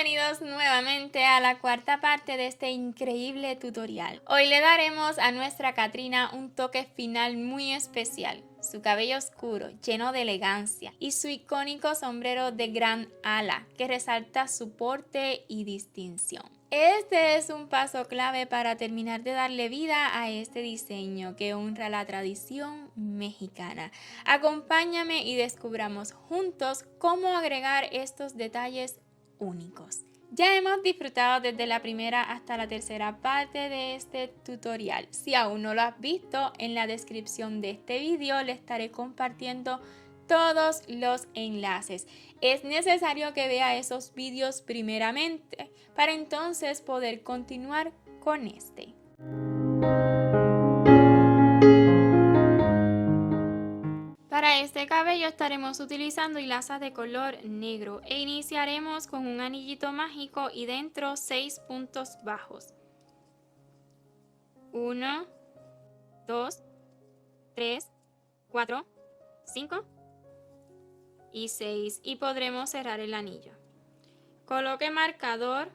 Bienvenidos nuevamente a la cuarta parte de este increíble tutorial. Hoy le daremos a nuestra Katrina un toque final muy especial. Su cabello oscuro, lleno de elegancia, y su icónico sombrero de gran ala, que resalta su porte y distinción. Este es un paso clave para terminar de darle vida a este diseño que honra la tradición mexicana. Acompáñame y descubramos juntos cómo agregar estos detalles únicos. Ya hemos disfrutado desde la primera hasta la tercera parte de este tutorial. Si aún no lo has visto, en la descripción de este video le estaré compartiendo todos los enlaces. Es necesario que vea esos vídeos primeramente para entonces poder continuar con este. Para este cabello estaremos utilizando hilazas de color negro e iniciaremos con un anillito mágico y dentro 6 puntos bajos. 1, 2, 3, 4, 5 y 6 y podremos cerrar el anillo. Coloque marcador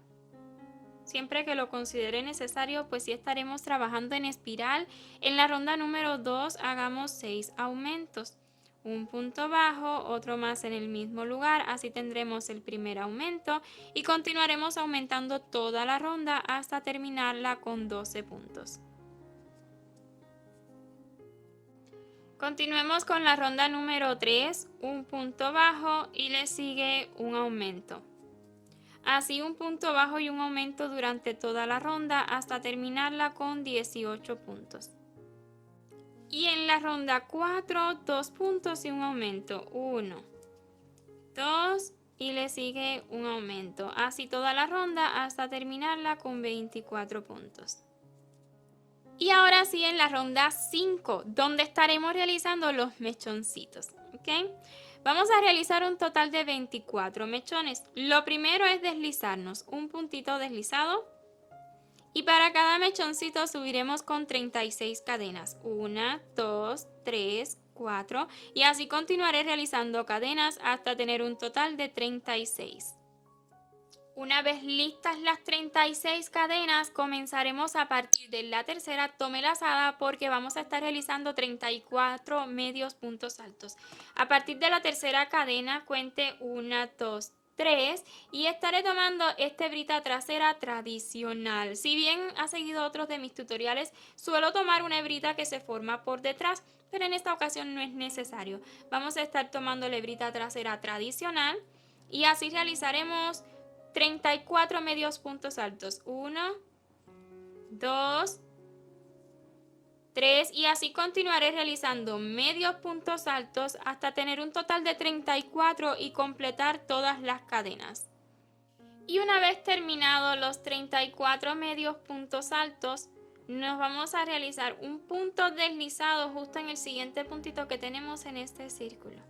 siempre que lo considere necesario, pues si estaremos trabajando en espiral. En la ronda número 2 hagamos 6 aumentos. Un punto bajo, otro más en el mismo lugar, así tendremos el primer aumento y continuaremos aumentando toda la ronda hasta terminarla con 12 puntos. Continuemos con la ronda número 3, un punto bajo y le sigue un aumento. Así un punto bajo y un aumento durante toda la ronda hasta terminarla con 18 puntos. Y en la ronda 4, 2 puntos y un aumento. 1, 2 y le sigue un aumento. Así toda la ronda hasta terminarla con 24 puntos. Y ahora sí en la ronda 5, donde estaremos realizando los mechoncitos. ¿Ok? Vamos a realizar un total de 24 mechones. Lo primero es deslizarnos un puntito deslizado. Y para cada mechoncito subiremos con 36 cadenas. 1, 2, 3, 4 y así continuaré realizando cadenas hasta tener un total de 36. Una vez listas las 36 cadenas, comenzaremos a partir de la tercera, tome lazada porque vamos a estar realizando 34 medios puntos altos. A partir de la tercera cadena, cuente 1, 2, 3 y estaré tomando esta hebrita trasera tradicional. Si bien ha seguido otros de mis tutoriales, suelo tomar una hebrita que se forma por detrás, pero en esta ocasión no es necesario. Vamos a estar tomando la hebrita trasera tradicional y así realizaremos 34 medios puntos altos. 1, 2, 3 y así continuaré realizando medios puntos altos hasta tener un total de 34 y completar todas las cadenas. Y una vez terminados los 34 medios puntos altos, nos vamos a realizar un punto deslizado justo en el siguiente puntito que tenemos en este círculo.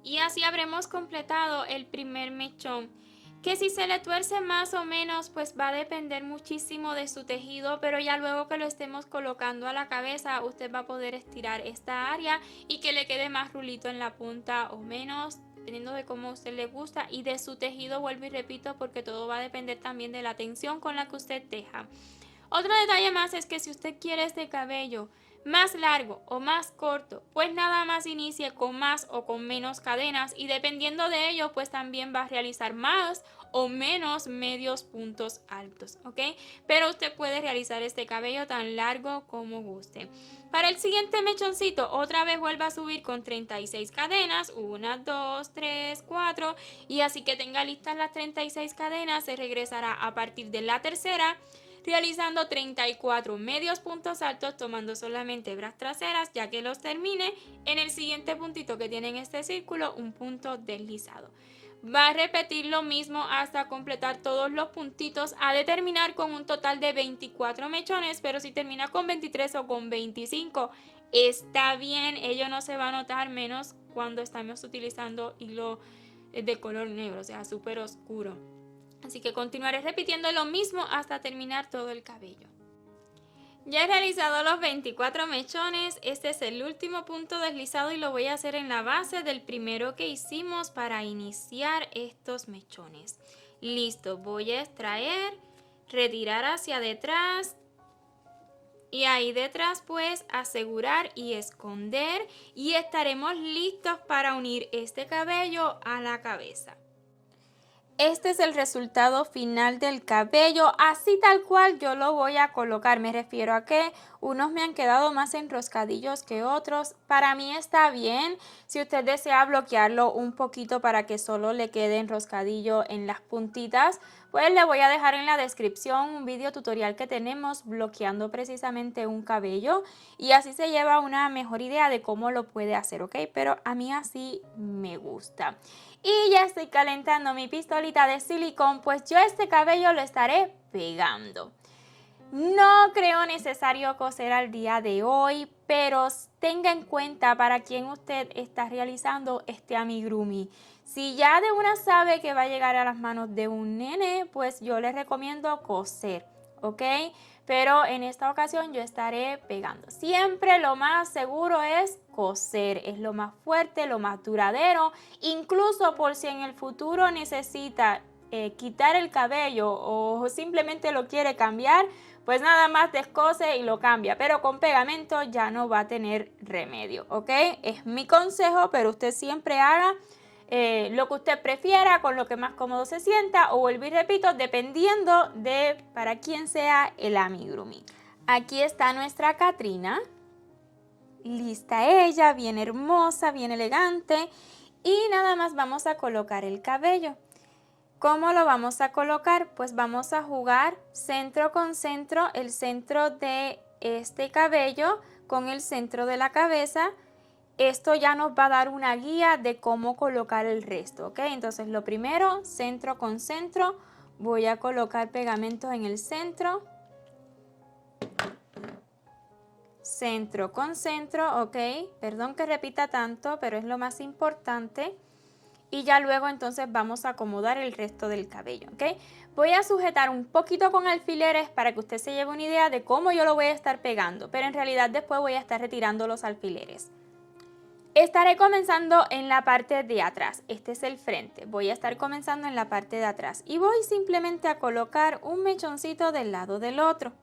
Y así habremos completado el primer mechón, que si se le tuerce más o menos pues va a depender muchísimo de su tejido, pero ya luego que lo estemos colocando a la cabeza usted va a poder estirar esta área y que le quede más rulito en la punta o menos, dependiendo de cómo a usted le gusta y de su tejido, vuelvo y repito, porque todo va a depender también de la tensión con la que usted teja. Otro detalle más es que si usted quiere este cabello más largo o más corto, pues nada más inicie con más o con menos cadenas y dependiendo de ello pues también va a realizar más o menos medios puntos altos, ¿ok? Pero usted puede realizar este cabello tan largo como guste. Para el siguiente mechoncito otra vez vuelva a subir con 36 cadenas, 1, 2, 3, 4 y así que tenga listas las 36 cadenas se regresará a partir de la tercera, realizando 34 medios puntos altos tomando solamente hebras traseras ya que los termine en el siguiente puntito que tiene en este círculo un punto deslizado. Va a repetir lo mismo hasta completar todos los puntitos, ha de terminar con un total de 24 mechones, pero si termina con 23 o con 25 está bien, ello no se va a notar menos cuando estamos utilizando hilo de color negro, o sea súper oscuro. Así que continuaré repitiendo lo mismo hasta terminar todo el cabello. Ya he realizado los 24 mechones, este es el último punto deslizado y lo voy a hacer en la base del primero que hicimos para iniciar estos mechones. Listo, voy a extraer, retirar hacia detrás y ahí detrás pues asegurar y esconder y estaremos listos para unir este cabello a la cabeza. Este es el resultado final del cabello, así tal cual yo lo voy a colocar. Me refiero a que unos me han quedado más enroscadillos que otros. Para mí está bien. Si usted desea bloquearlo un poquito para que solo le quede enroscadillo en las puntitas, pues le voy a dejar en la descripción un video tutorial que tenemos bloqueando precisamente un cabello y así se lleva una mejor idea de cómo lo puede hacer, ¿ok? Pero a mí así me gusta. Y ya estoy calentando mi pistolita de silicón, pues yo este cabello lo estaré pegando. No creo necesario coser al día de hoy, pero tenga en cuenta para quién usted está realizando este amigurumi. Si ya de una sabe que va a llegar a las manos de un nene, pues yo les recomiendo coser, ¿ok? Pero en esta ocasión yo estaré pegando. Siempre lo más seguro es coser, es lo más fuerte, lo más duradero. Incluso por si en el futuro necesita quitar el cabello o simplemente lo quiere cambiar, pues nada más descose y lo cambia, pero con pegamento ya no va a tener remedio, ¿ok? Es mi consejo, pero usted siempre haga lo que usted prefiera, con lo que más cómodo se sienta, o vuelvo y repito, dependiendo de para quién sea el amigurumi. Aquí está nuestra Catrina, lista ella, bien hermosa, bien elegante, y nada más vamos a colocar el cabello. ¿Cómo lo vamos a colocar? Pues vamos a jugar centro con centro, el centro de este cabello con el centro de la cabeza. Esto ya nos va a dar una guía de cómo colocar el resto, ¿ok? Entonces lo primero, centro con centro, voy a colocar pegamentos en el centro. Centro con centro, ¿ok? Perdón que repita tanto, pero es lo más importante. Y ya luego entonces vamos a acomodar el resto del cabello, ¿ok? Voy a sujetar un poquito con alfileres para que usted se lleve una idea de cómo yo lo voy a estar pegando, pero en realidad después voy a estar retirando los alfileres. Estaré comenzando en la parte de atrás, este es el frente, voy a estar comenzando en la parte de atrás y voy simplemente a colocar un mechoncito del lado del otro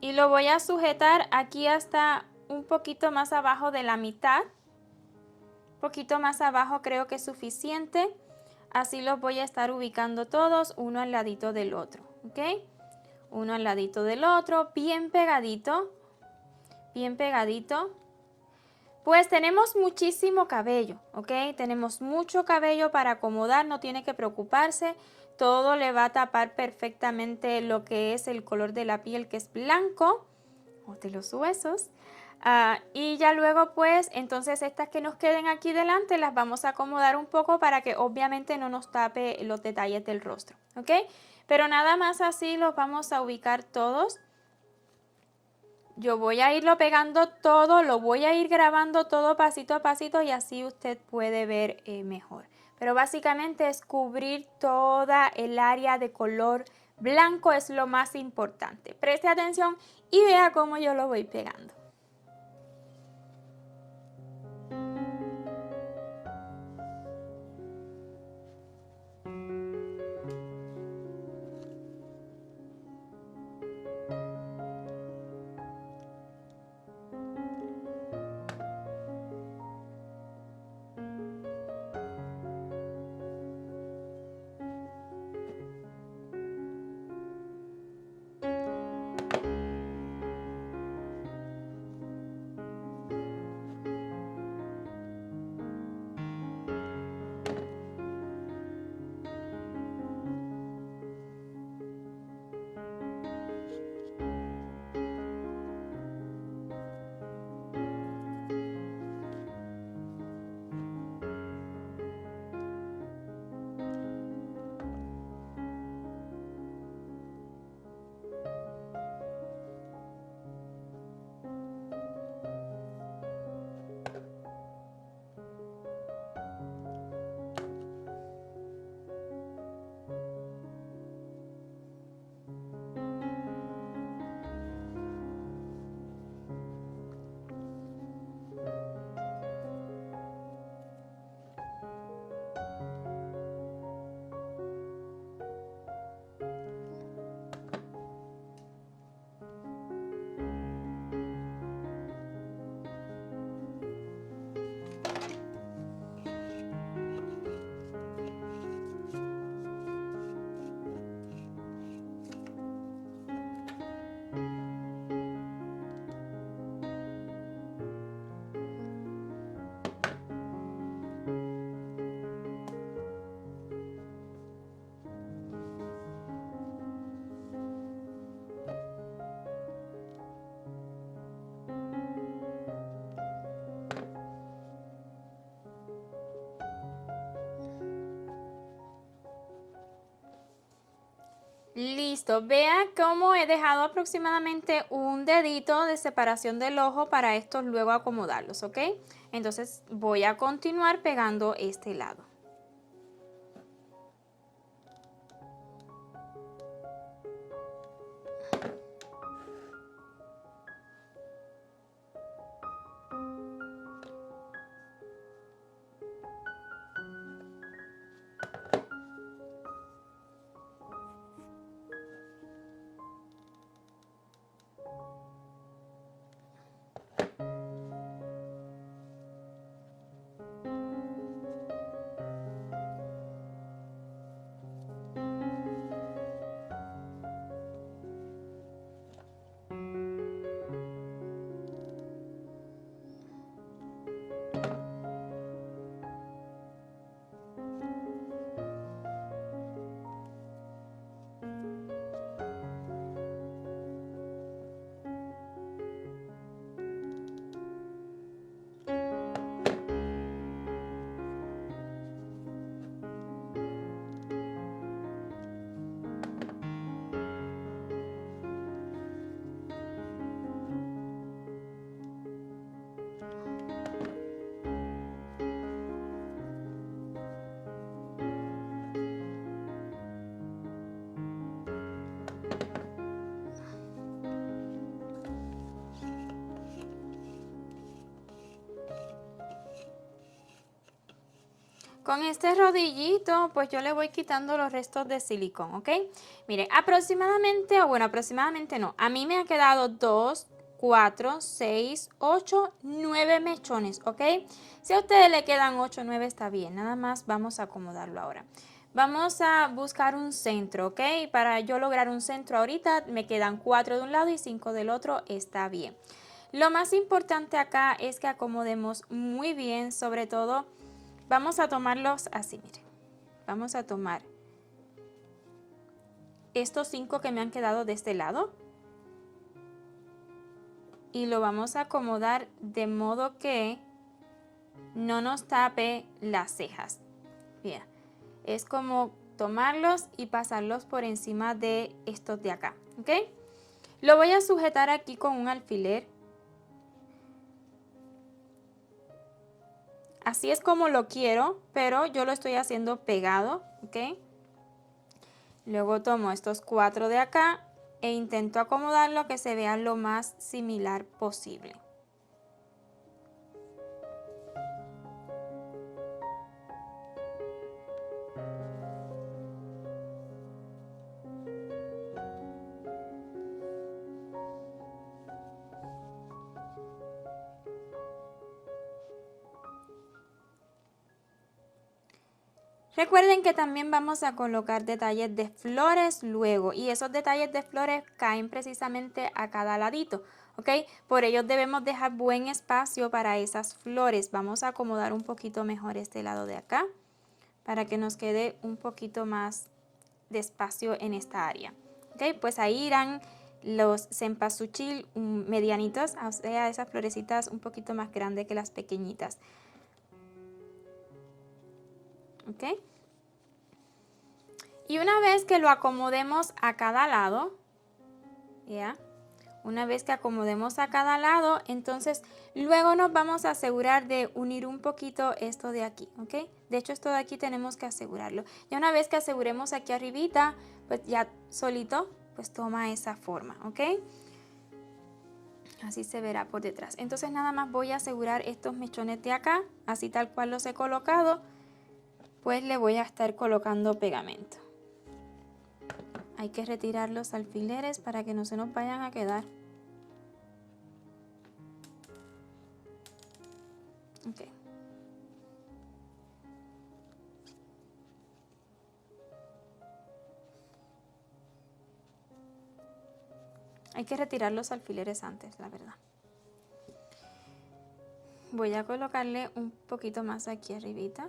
y lo voy a sujetar aquí hasta un poquito más abajo de la mitad. Poquito más abajo creo que es suficiente, así los voy a estar ubicando todos uno al ladito del otro, ¿ok? Uno al ladito del otro, bien pegadito, bien pegadito. Pues tenemos muchísimo cabello, ¿ok? Tenemos mucho cabello para acomodar, no tiene que preocuparse, todo le va a tapar perfectamente lo que es el color de la piel, que es blanco, o de los huesos. Y ya luego pues entonces estas que nos queden aquí delante las vamos a acomodar un poco para que obviamente no nos tape los detalles del rostro, ¿ok? Pero nada más así los vamos a ubicar todos. Yo voy a irlo pegando todo, lo voy a ir grabando todo pasito a pasito y así usted puede ver mejor. Pero básicamente es cubrir toda el área de color blanco, es lo más importante. Preste atención y vea cómo yo lo voy pegando. Listo, vea cómo he dejado aproximadamente un dedito de separación del ojo para estos luego acomodarlos, ¿ok? Entonces voy a continuar pegando este lado. Con este rodillito, pues yo le voy quitando los restos de silicón, ¿ok? Mire, aproximadamente, o bueno, aproximadamente no, a mí me ha quedado 2, 4, 6, 8, 9 mechones, ¿ok? Si a ustedes le quedan 8, 9 está bien, nada más vamos a acomodarlo ahora. Vamos a buscar un centro, ¿ok? Para yo lograr un centro ahorita me quedan 4 de un lado y 5 del otro, está bien. Lo más importante acá es que acomodemos muy bien, sobre todo. Vamos a tomarlos así, miren. Vamos a tomar estos 5 que me han quedado de este lado y lo vamos a acomodar de modo que no nos tape las cejas. Bien, es como tomarlos y pasarlos por encima de estos de acá, ¿ok? Lo voy a sujetar aquí con un alfiler. Así es como lo quiero, pero yo lo estoy haciendo pegado, ¿ok? Luego tomo estos 4 de acá e intento acomodarlo que se vea lo más similar posible. Recuerden que también vamos a colocar detalles de flores luego y esos detalles de flores caen precisamente a cada ladito, ¿ok? Por ello debemos dejar buen espacio para esas flores. Vamos a acomodar un poquito mejor este lado de acá para que nos quede un poquito más de espacio en esta área, ¿ok? Pues ahí irán los cempasúchil medianitos, o sea, esas florecitas un poquito más grandes que las pequeñitas. ¿Ok? Y una vez que lo acomodemos a cada lado, ¿ya? Una vez que acomodemos a cada lado, entonces luego nos vamos a asegurar de unir un poquito esto de aquí, ¿ok? De hecho, esto de aquí tenemos que asegurarlo. Ya una vez que aseguremos aquí arribita, pues ya solito, pues toma esa forma, ¿ok? Así se verá por detrás. Entonces nada más voy a asegurar estos mechones de acá, así tal cual los he colocado, pues le voy a estar colocando pegamento. Hay que retirar los alfileres para que no se nos vayan a quedar. Okay. Hay que retirar los alfileres antes, la verdad. Voy a colocarle un poquito más aquí arribita.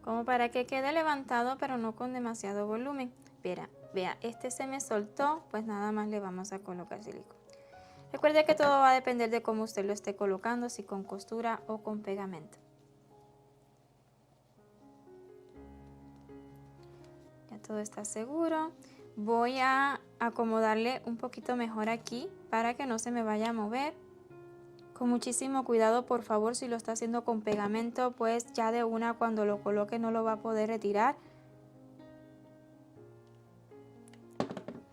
Como para que quede levantado, pero no con demasiado volumen. Vea, este se me soltó, pues nada más le vamos a colocar silicona. Recuerde que todo va a depender de cómo usted lo esté colocando, si con costura o con pegamento. Ya todo está seguro. Voy a acomodarle un poquito mejor aquí para que no se me vaya a mover. Con muchísimo cuidado, por favor, si lo está haciendo con pegamento, pues ya de una cuando lo coloque no lo va a poder retirar.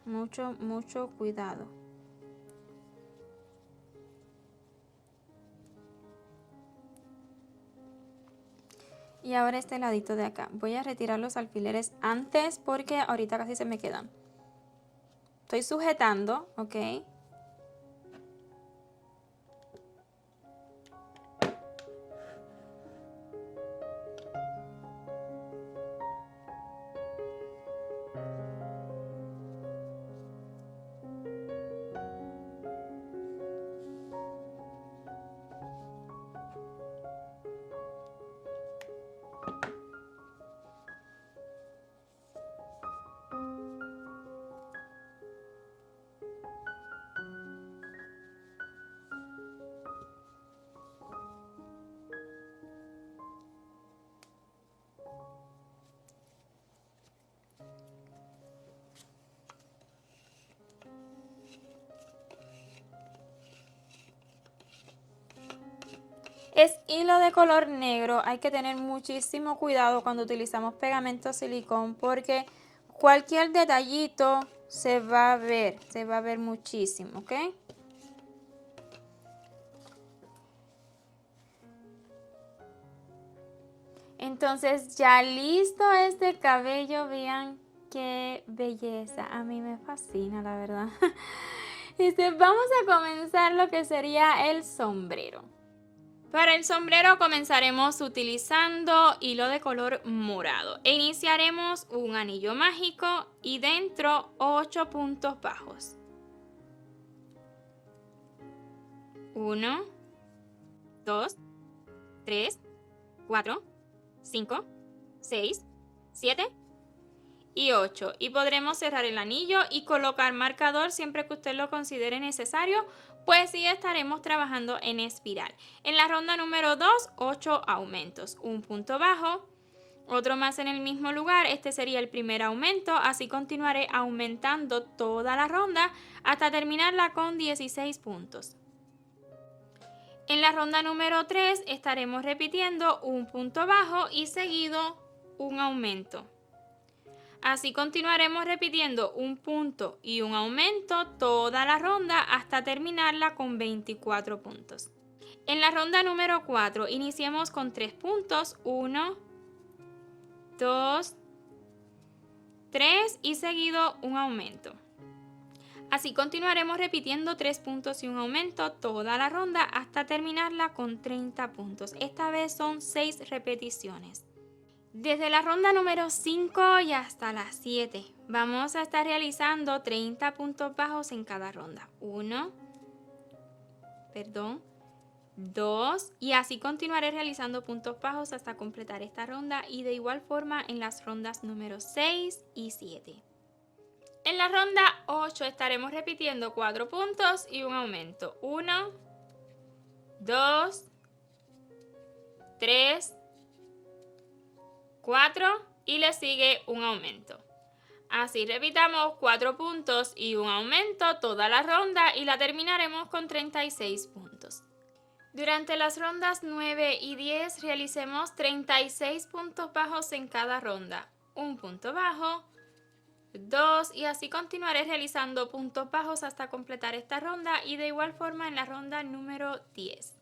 Mucho cuidado. Y ahora este ladito de acá. Voy a retirar los alfileres antes porque ahorita casi se me quedan. Estoy sujetando, ¿ok? Es hilo de color negro, hay que tener muchísimo cuidado cuando utilizamos pegamento silicón porque cualquier detallito se va a ver muchísimo, ¿ok? Entonces ya listo este cabello, vean qué belleza, a mí me fascina la verdad. Vamos a comenzar lo que sería el sombrero. Para el sombrero comenzaremos utilizando hilo de color morado e iniciaremos un anillo mágico y dentro 8 puntos bajos. 1, 2, 3, 4, 5, 6, 7 y 8. Y podremos cerrar el anillo y colocar marcador siempre que usted lo considere necesario, pues sí estaremos trabajando en espiral. En la ronda número 2, 8 aumentos, un punto bajo, otro más en el mismo lugar, este sería el primer aumento, así continuaré aumentando toda la ronda hasta terminarla con 16 puntos. En la ronda número 3 estaremos repitiendo un punto bajo y seguido un aumento. Así continuaremos repitiendo un punto y un aumento toda la ronda hasta terminarla con 24 puntos. En la ronda número 4 iniciemos con 3 puntos, 1, 2, 3 y seguido un aumento. Así continuaremos repitiendo 3 puntos y un aumento toda la ronda hasta terminarla con 30 puntos. Esta vez son 6 repeticiones. Desde la ronda número 5 y hasta la 7 vamos a estar realizando 30 puntos bajos en cada ronda. 2 y así continuaré realizando puntos bajos hasta completar esta ronda y de igual forma en las rondas número 6 y 7. En la ronda 8 estaremos repitiendo 4 puntos y un aumento. 1, 2, 3, 4 y le sigue un aumento. Así repitamos 4 puntos y un aumento toda la ronda y la terminaremos con 36 puntos. Durante las rondas 9 y 10 realicemos 36 puntos bajos en cada ronda. Un punto bajo, 2 y así continuaré realizando puntos bajos hasta completar esta ronda y de igual forma en la ronda número 10.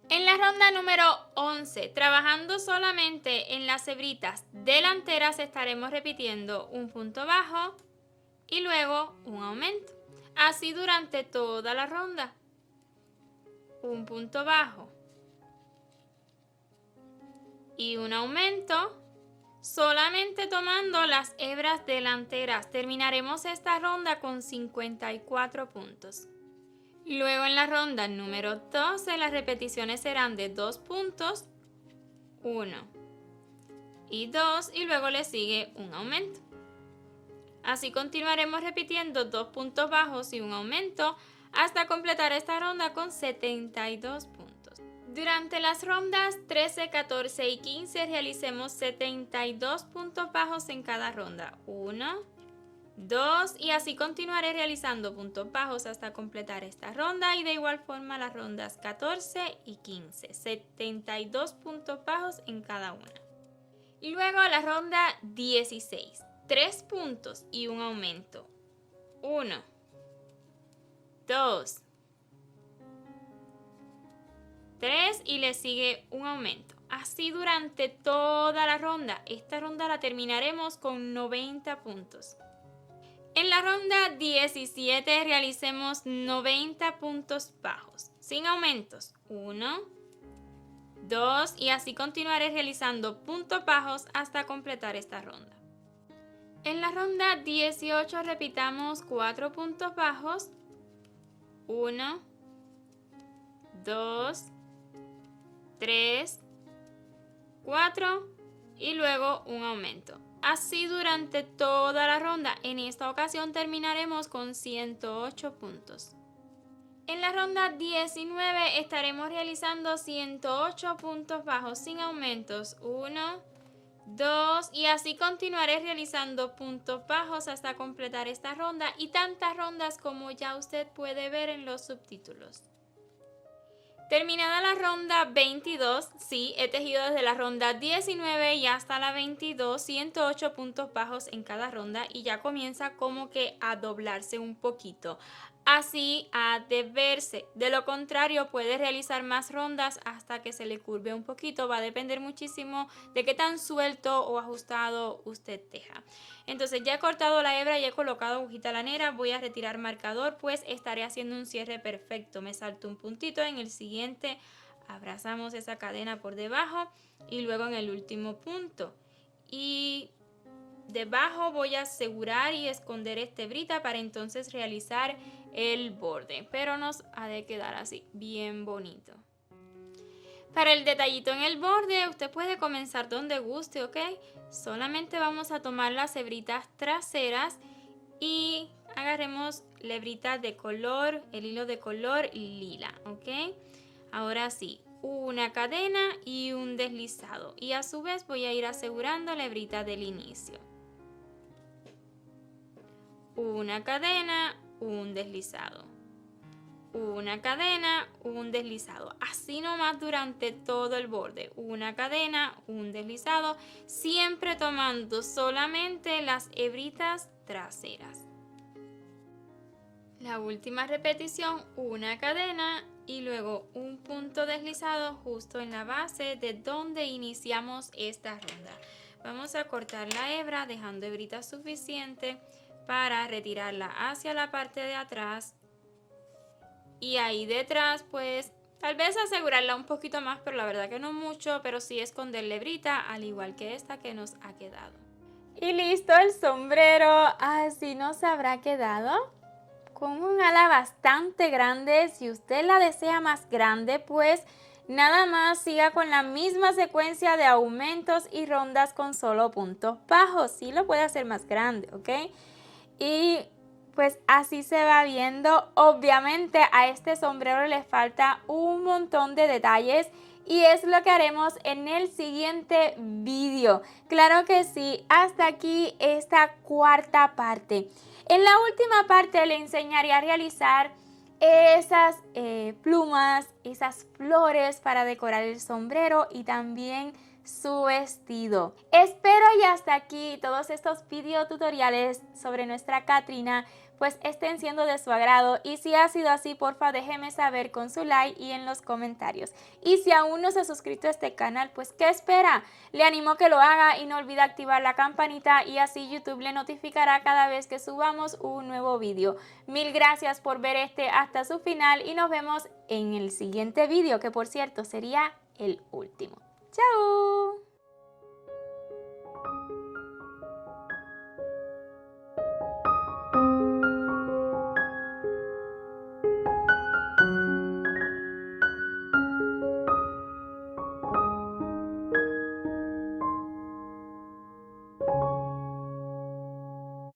En la ronda número 11, trabajando solamente en las hebritas delanteras, estaremos repitiendo un punto bajo y luego un aumento. Así durante toda la ronda. Un punto bajo y un aumento, solamente tomando las hebras delanteras. Terminaremos esta ronda con 54 puntos. Luego en la ronda número 12 las repeticiones serán de 2 puntos, 1 y 2 y luego le sigue un aumento. Así continuaremos repitiendo 2 puntos bajos y un aumento hasta completar esta ronda con 72 puntos. Durante las rondas 13, 14 y 15 realicemos 72 puntos bajos en cada ronda. 1, 2 y así continuaré realizando puntos bajos hasta completar esta ronda y de igual forma las rondas 14 y 15. 72 puntos bajos en cada una. Y luego la ronda 16. 3 puntos y un aumento. 1, 2, 3 y le sigue un aumento. Así durante toda la ronda. Esta ronda la terminaremos con 90 puntos. En la ronda 17 realicemos 90 puntos bajos, sin aumentos. 1, 2 y así continuaré realizando puntos bajos hasta completar esta ronda. En la ronda 18 repitamos 4 puntos bajos. 1, 2, 3, 4 y luego un aumento. Así durante toda la ronda. En esta ocasión terminaremos con 108 puntos. En la ronda 19 estaremos realizando 108 puntos bajos sin aumentos. 1, 2 y así continuaré realizando puntos bajos hasta completar esta ronda y tantas rondas como ya usted puede ver en los subtítulos. Terminada la ronda 22, sí, he tejido desde la ronda 19 y hasta la 22, 108 puntos bajos en cada ronda y ya comienza como que a doblarse un poquito. Así ha de verse. De lo contrario, puede realizar más rondas hasta que se le curve un poquito. Va a depender muchísimo de qué tan suelto o ajustado usted teja. Entonces ya he cortado la hebra y he colocado agujita lanera. Voy a retirar marcador, pues estaré haciendo un cierre perfecto. Me salto un puntito, en el siguiente abrazamos esa cadena por debajo y luego en el último punto. Y debajo voy a asegurar y esconder esta hebrita para entonces realizar el borde, pero nos ha de quedar así, bien bonito. Para el detallito en el borde, usted puede comenzar donde guste, ¿ok? Solamente vamos a tomar las hebritas traseras y agarremos la hebrita de color, el hilo de color lila, ¿ok? Ahora sí, una cadena y un deslizado. Y a su vez voy a ir asegurando la hebrita del inicio. Una cadena, un deslizado. Una cadena, un deslizado. Así nomás durante todo el borde. Una cadena, un deslizado. Siempre tomando solamente las hebritas traseras. La última repetición, una cadena y luego un punto deslizado justo en la base de donde iniciamos esta ronda. Vamos a cortar la hebra dejando hebrita suficiente para retirarla hacia la parte de atrás y ahí detrás pues tal vez asegurarla un poquito más, pero la verdad que no mucho, pero sí esconder la hebrita al igual que esta que nos ha quedado. Y listo el sombrero, así nos habrá quedado con un ala bastante grande. Si usted la desea más grande pues nada más siga con la misma secuencia de aumentos y rondas con solo puntos bajos. Sí lo puede hacer más grande, ¿ok? Y pues así se va viendo. Obviamente a este sombrero le falta un montón de detalles y es lo que haremos en el siguiente vídeo. Claro que sí, hasta aquí esta cuarta parte. En la última parte le enseñaré a realizar esas plumas, esas flores para decorar el sombrero y también su vestido. Espero y hasta aquí todos estos video tutoriales sobre nuestra Catrina pues estén siendo de su agrado y si ha sido así porfa déjeme saber con su like y en los comentarios. Y si aún no se ha suscrito a este canal pues ¿qué espera? Le animo a que lo haga y no olvide activar la campanita y así YouTube le notificará cada vez que subamos un nuevo video. Mil gracias por ver hasta su final y nos vemos en el siguiente video que por cierto sería el último. ¡Chao!